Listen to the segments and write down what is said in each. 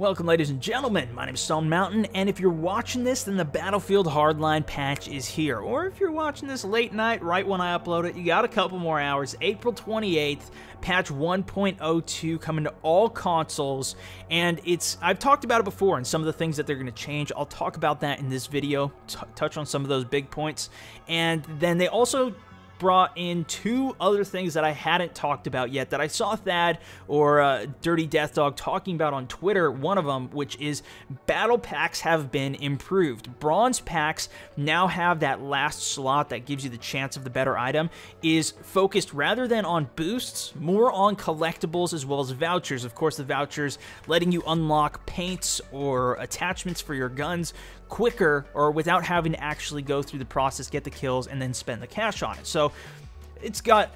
Welcome, ladies and gentlemen. My name is Stone Mountain, and if you're watching this, then the Battlefield Hardline patch is here. Or if you're watching this late night, right when I upload it, you got a couple more hours. April 28th, patch 1.02 coming to all consoles, and I've talked about it before and some of the things that they're going to change. I'll talk about that in this video, touch on some of those big points, and then they also brought in two other things that I hadn't talked about yet that I saw Thad or Dirty Death Dog talking about on Twitter, one of them, which is battle packs have been improved. Bronze packs now have that last slot that gives you the chance of the better item, is focused rather than on boosts, more on collectibles as well as vouchers. Of course, the vouchers letting you unlock paints or attachments for your guns quicker or without having to actually go through the process, get the kills, and then spend the cash on it. So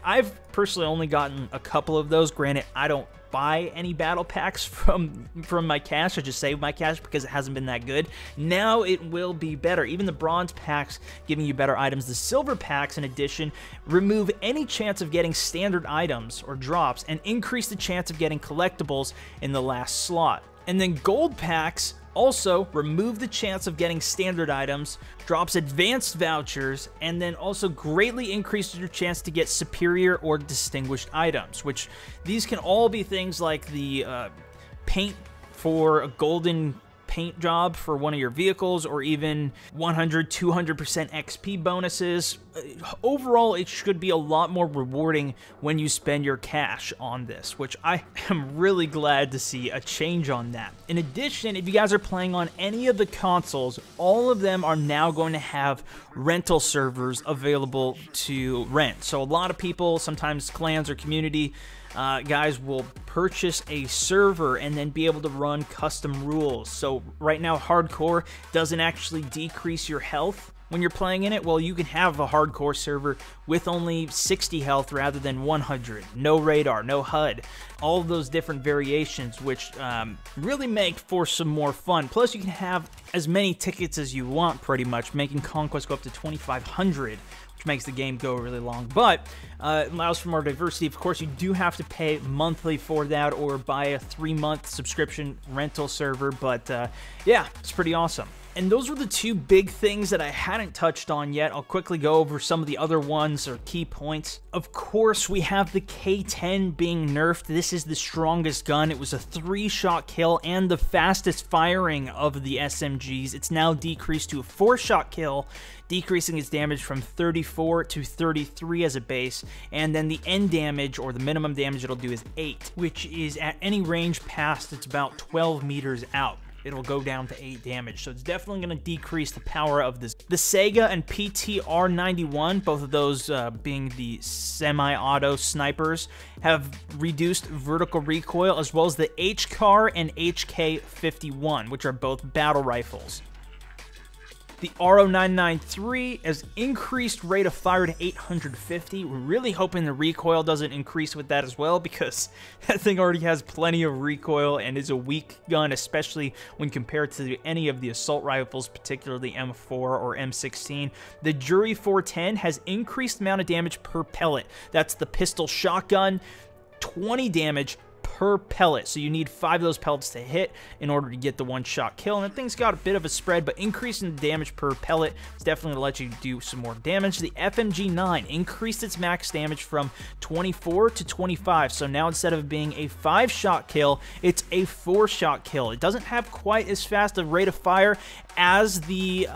I've personally only gotten a couple of those. Granted, I don't buy any battle packs from my cash. I just save my cash because it hasn't been that good. Now it will be better. Even the bronze packs giving you better items. The silver packs, in addition, remove any chance of getting standard items or drops and increase the chance of getting collectibles in the last slot. And then gold packs also remove the chance of getting standard items, drops advanced vouchers, and then also greatly increases your chance to get superior or distinguished items, which these can all be things like the paint for a golden paint job for one of your vehicles, or even 100-200% XP bonuses. Overall, it should be a lot more rewarding when you spend your cash on this, which I am really glad to see a change on that. In addition, if you guys are playing on any of the consoles, all of them are now going to have rental servers available to rent. So a lot of people, sometimes clans or community guys, will purchase a server and then be able to run custom rules. So right now, hardcore doesn't actually decrease your health when you're playing in it. Well, you can have a hardcore server with only 60 health rather than 100. No radar, no HUD. All of those different variations, which really make for some more fun. Plus, you can have as many tickets as you want, pretty much, making Conquest go up to 2,500. Makes the game go really long, but it allows for more diversity. Of course, you do have to pay monthly for that or buy a 3-month subscription rental server, but yeah, it's pretty awesome. And those were the two big things that I hadn't touched on yet. I'll quickly go over some of the other ones or key points. Of course, we have the K10 being nerfed. This is the strongest gun. It was a 3-shot kill and the fastest firing of the SMGs. It's now decreased to a 4-shot kill, decreasing its damage from 34 to 33 as a base, and then the end damage, or the minimum damage it'll do, is 8, which is at any range past, it's about 12 meters out. It'll go down to 8 damage, so it's definitely going to decrease the power of this. The Sega and PTR91, both of those being the semi-auto snipers, have reduced vertical recoil, as well as the HCAR and HK51, which are both battle rifles. The RO993 has increased rate of fire to 850. We're really hoping the recoil doesn't increase with that as well, because that thing already has plenty of recoil and is a weak gun, especially when compared to any of the assault rifles, particularly M4 or M16. The Jury 410 has increased amount of damage per pellet. That's the pistol shotgun, 20 damage per pellet, so you need 5 of those pellets to hit in order to get the 1-shot kill, and that thing's got a bit of a spread, but increasing the damage per pellet is definitely going to let you do some more damage. The FMG9 increased its max damage from 24 to 25, so now instead of being a 5-shot kill, it's a 4-shot kill. It doesn't have quite as fast a rate of fire as the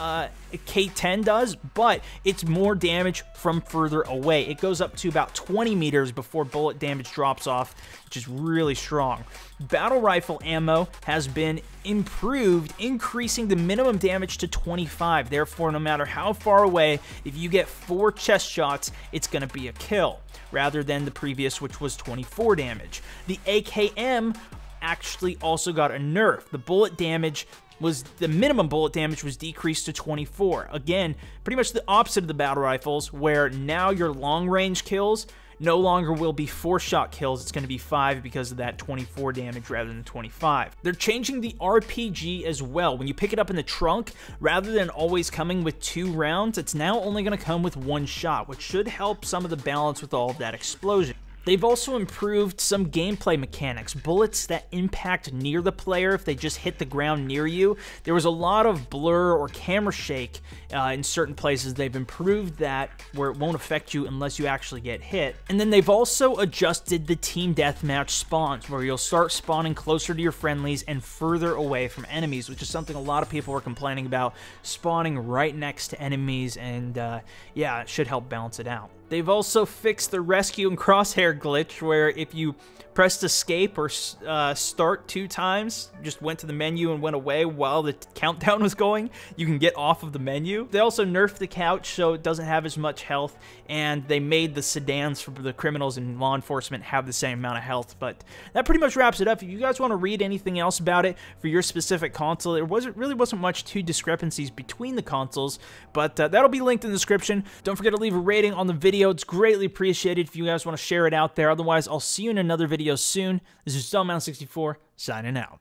K10 does, but it's more damage from further away. It goes up to about 20 meters before bullet damage drops off, which is really strong. Battle rifle ammo has been improved, increasing the minimum damage to 25. Therefore, no matter how far away, if you get 4 chest shots, it's going to be a kill, rather than the previous, which was 24 damage. The AKM actually also got a nerf. The minimum bullet damage was decreased to 24. Again, pretty much the opposite of the battle rifles, where now your long-range kills no longer will be 4-shot kills. It's going to be 5 because of that 24 damage rather than 25. They're changing the RPG as well. When you pick it up in the trunk, rather than always coming with 2 rounds, it's now only going to come with 1 shot, which should help some of the balance with all of that explosion. They've also improved some gameplay mechanics. Bullets that impact near the player if they just hit the ground near you. There was a lot of blur or camera shake in certain places. They've improved that where it won't affect you unless you actually get hit. And then they've also adjusted the team deathmatch spawns, where you'll start spawning closer to your friendlies and further away from enemies, which is something a lot of people were complaining about, spawning right next to enemies, and yeah, it should help balance it out. They've also fixed the rescue and crosshair glitch, where if you pressed escape or start 2 times, just went to the menu and went away while the countdown was going, you can get off of the menu. They also nerfed the couch so it doesn't have as much health, and they made the sedans for the criminals and law enforcement have the same amount of health. But that pretty much wraps it up. If you guys want to read anything else about it for your specific console, there really wasn't much to discrepancies between the consoles, but that'll be linked in the description. Don't forget to leave a rating on the video. It's greatly appreciated if you guys want to share it out there. Otherwise, I'll see you in another video soon. This is StoneMountain64 signing out.